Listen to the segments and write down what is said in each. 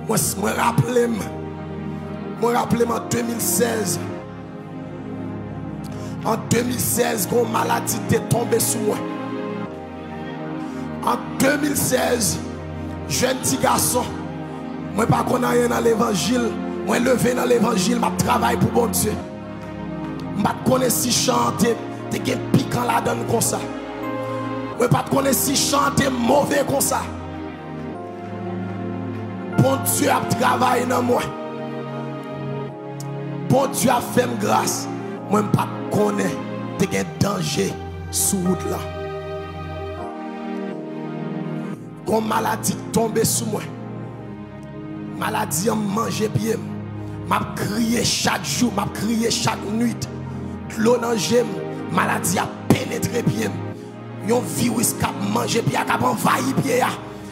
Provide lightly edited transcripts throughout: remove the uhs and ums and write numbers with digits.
Moi, rappelle en 2016. En 2016, une maladie était tombée sur moi. En 2016, jeune petit garçon, moi pas connais rien dans l'évangile, moi levé dans l'évangile, je travaille pour bon Dieu. Je ne connais si chanter, tu es piquant la donne comme ça. Je ne connais si chanter mauvais comme ça. Bon Dieu a travaillé dans moi. Bon Dieu a fait grâce. Moi, je ne connais pas de danger sur la route là. Quand maladie tombe sur moi, maladie a mangé pied, m'a crié chaque jour, m'a crié chaque nuit. L'eau dans j'aime, maladie a pénétré pied. Yon virus qui a mangé pied, qui a envahi pied.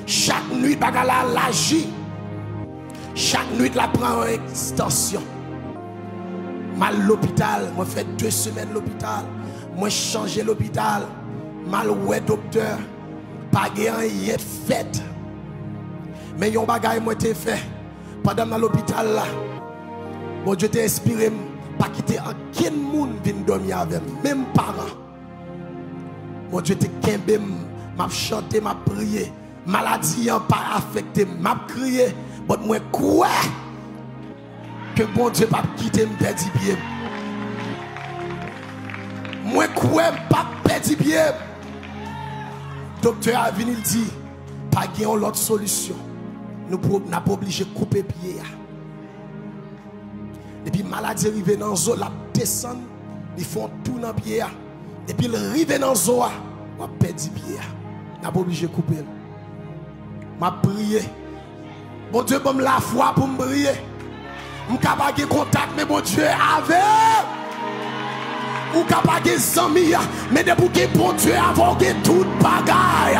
Chaque nuit, bagala l'agit. Chaque nuit, la prend en extension. Mal l'hôpital, moi fait 2 semaines l'hôpital. Moi changé l'hôpital. Mal ouais docteur. Pas rien fait. Mais yon bagay moi t'ai fait. Pendant dans l'hôpital là. Bon Dieu t'a inspiré. Pas quitter aucun monde vient dormir avec. Même parents. Bon Dieu t'a kembe. M'a chanté, m'a prié. Maladie n'a pas affecté. M'a crié. Bon moi quoi? Que bon Dieu pas quitter me perdre pied. Moi quoi pas perdre pied. Docteur a venu dire pas gain l'autre solution. Nous n'a pas obligé de couper pied. Et puis maladie arrive dans zone la descend, ils font tout dans pied. Et puis il arrive dans zone, on perdre pied. N'a pas obligé de couper. M'a prié. Bon Dieu donne la foi pour me prier. Je suis capable de contact, mais bon Dieu avec. Je suis capable de amis, mais depuis que bon Dieu avant que toute bagaille.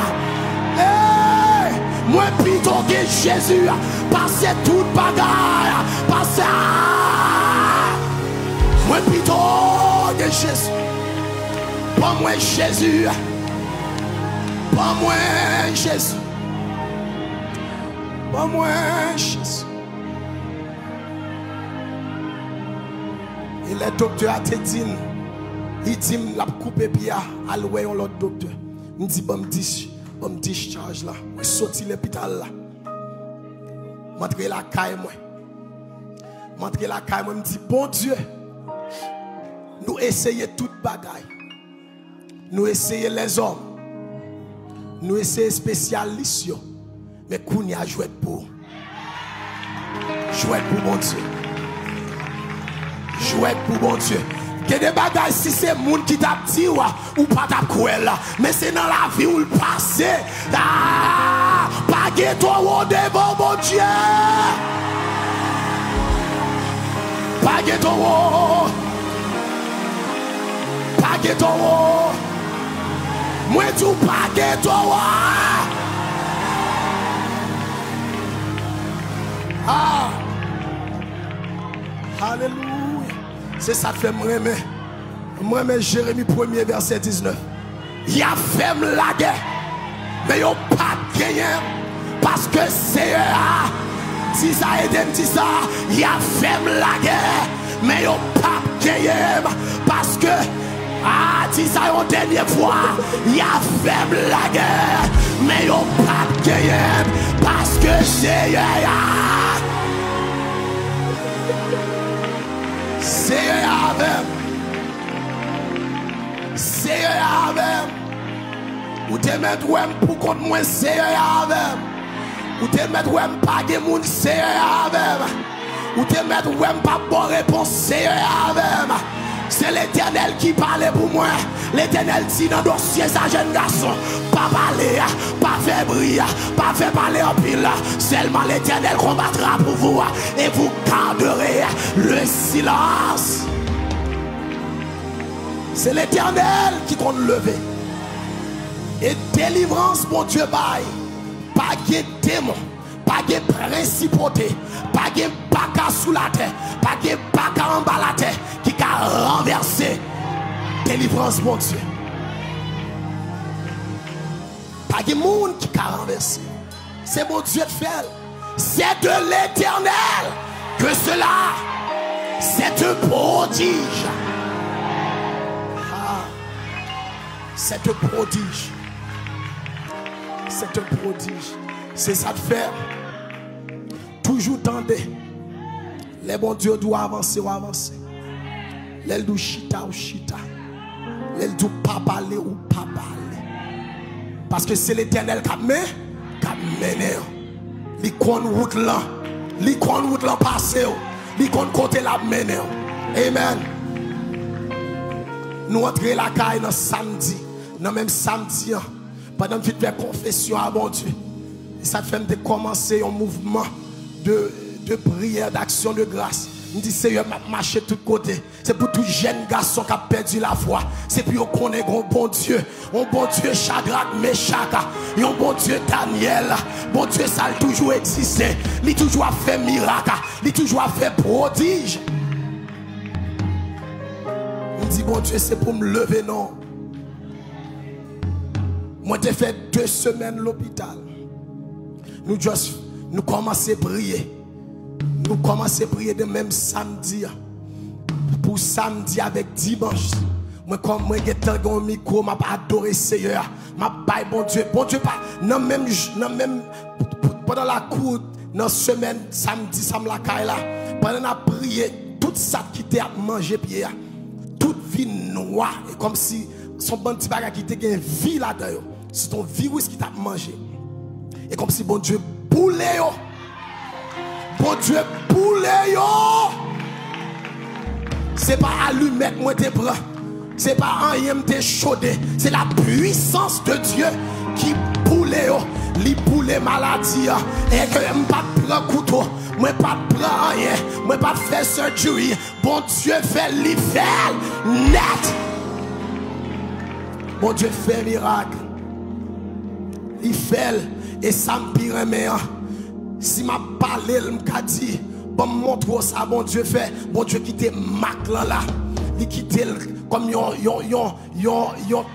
Moi plutôt que Jésus, passer toute bagaille. Passer. Moi plutôt que Jésus. Pas moi Jésus. Pas moi Jésus. Pas moi Jésus. Et le docteur a te dit, il dit, la coupe pied à l'oué l'autre docteur. Il dit, bon, discharge là. Je suis sorti de l'hôpital là. Montre la caille moi. Montre la caille moi. Je me dis, bon Dieu, nous essayons toute bagaille. Nous essayons les hommes. Nous essayons spécialistes. Mais qu'on y a joué pour. Joué pour mon Dieu. Jouet pour bon Dieu. Que des bagages si c'est le monde qui t'a dit ou pas t'a cruel là. Mais c'est dans la vie où le passé. Ah, pas que toi au devant mon Dieu. Pas que toi. Pas que toi. Moi tu pas que toi. Ah. Alléluia. C'est ça que fait moi Jérémie 1er verset 19. Il a fait la guerre. Mais il n'a pas gagné. Parce que c'est si ça et dit ça. Il a fait la guerre. Mais il n'a pas gagné. Parce que dit ça une dernière fois. Il a fait la guerre. Mais il n'a pas gagné. Parce que c'est c'est avec. C'est avec. Ou te mettre pour contre moi, c'est avec. Ou te mettre pas de monde, c'est avec. Ou te mettre pas bonne réponse, c'est avec. C'est l'Éternel qui parle pour moi. L'Éternel dit dans le dossier, ça jeune garçon, pas parler, pas faire briller, pas faire parler en pile. Seulement l'Éternel combattra pour vous et vous garderez le silence. C'est l'Éternel qui compte lever. Et délivrance, mon Dieu, bail. Pas de démon, pas de principauté, pas de baka sous la terre, pas de baka en bas la terre qui a renversé. Délivrance, mon Dieu. Pas de monde qui a renversé. C'est mon Dieu de faire. C'est de l'Éternel que cela, c'est un prodige. Ah, c'est un prodige. C'est un prodige. C'est ça de faire. Toujours tendez. Les bons dieux doivent avancer ou avancer. Les doux chita ou chita. Les doux pas parler ou pas parler. Parce que c'est l'Éternel qui a mené. L'icône route là. L'icône route là passé. L'icône côté la mené. Amen. Nous entrons la caille dans samedi. Dans même samedi. Pendant que tu fais confession à bon Dieu. Et ça te fait commencer un mouvement de prière, d'action de grâce. Je dis, Seigneur, m'a marché de tous côtés. C'est pour tout jeune garçon qui a perdu la foi. C'est pour qu'on ait un bon Dieu. Un bon Dieu Shadrach, Meshach. Un bon Dieu Daniel. Bon Dieu, ça a toujours existé. Il a toujours fait miracle. Il a toujours fait prodige. Je dis, bon Dieu, c'est pour me lever, non. Moi, j'ai fait 2 semaines à l'hôpital. Nous commençons à prier. Nous commençons à prier de même samedi. Pour samedi avec dimanche. Moi, comme moi, j'ai un micro, je vais adorer le Seigneur. Je vais bon Dieu. Bon Dieu, pas. Non, même pendant la cour, dans la semaine, samedi, samedi, pendant la prière, tout ça qui était à manger, toute vie noire. Et comme si son bon petit bagage qui était une vie là-dedans. C'est ton virus qui t'a mangé. Et comme si bon Dieu boulait yo. Bon Dieu boulait yo. C'est pas allumette moi te prend. C'est pas rien te chaudé. C'est la puissance de Dieu qui boulait yo. Li boule maladie. Et que je pas prendre couteau. Moi pas prendre rien. Moi pas faire surgery. Bon Dieu fait li faire net. Bon Dieu fait miracle. Il fait et ça me pire mais si m'a parlé m'a dit bon montre ça bon Dieu fait bon Dieu quitte Mac là il quitte comme yon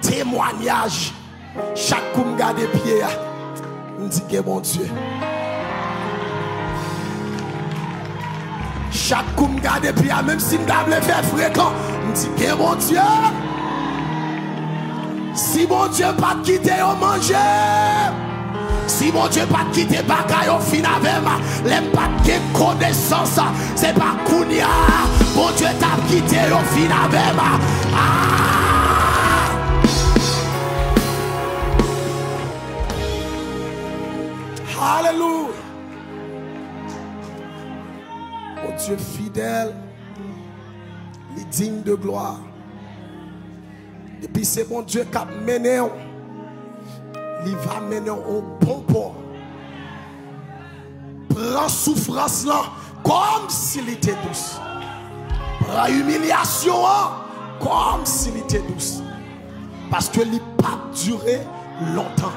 témoignage chaque coup me garde pied me dit que bon Dieu chaque coup me garde pied même si me d'able faire fréquent me dit que bon Dieu si bon Dieu pas quitter au manger. Si mon Dieu pas quitter bagaille au fin avec moi, l'aime pas de connaissance, c'est pas Kounia. Mon Dieu t'a quitté au fin avec moi. Alléluia. Mon Dieu fidèle, il est digne de gloire. Et puis c'est mon Dieu qui a mené. Il va mener au bon port. Prends souffrance là comme s'il était douce. Prends humiliation comme s'il était douce. Parce que il n'a pas duré longtemps.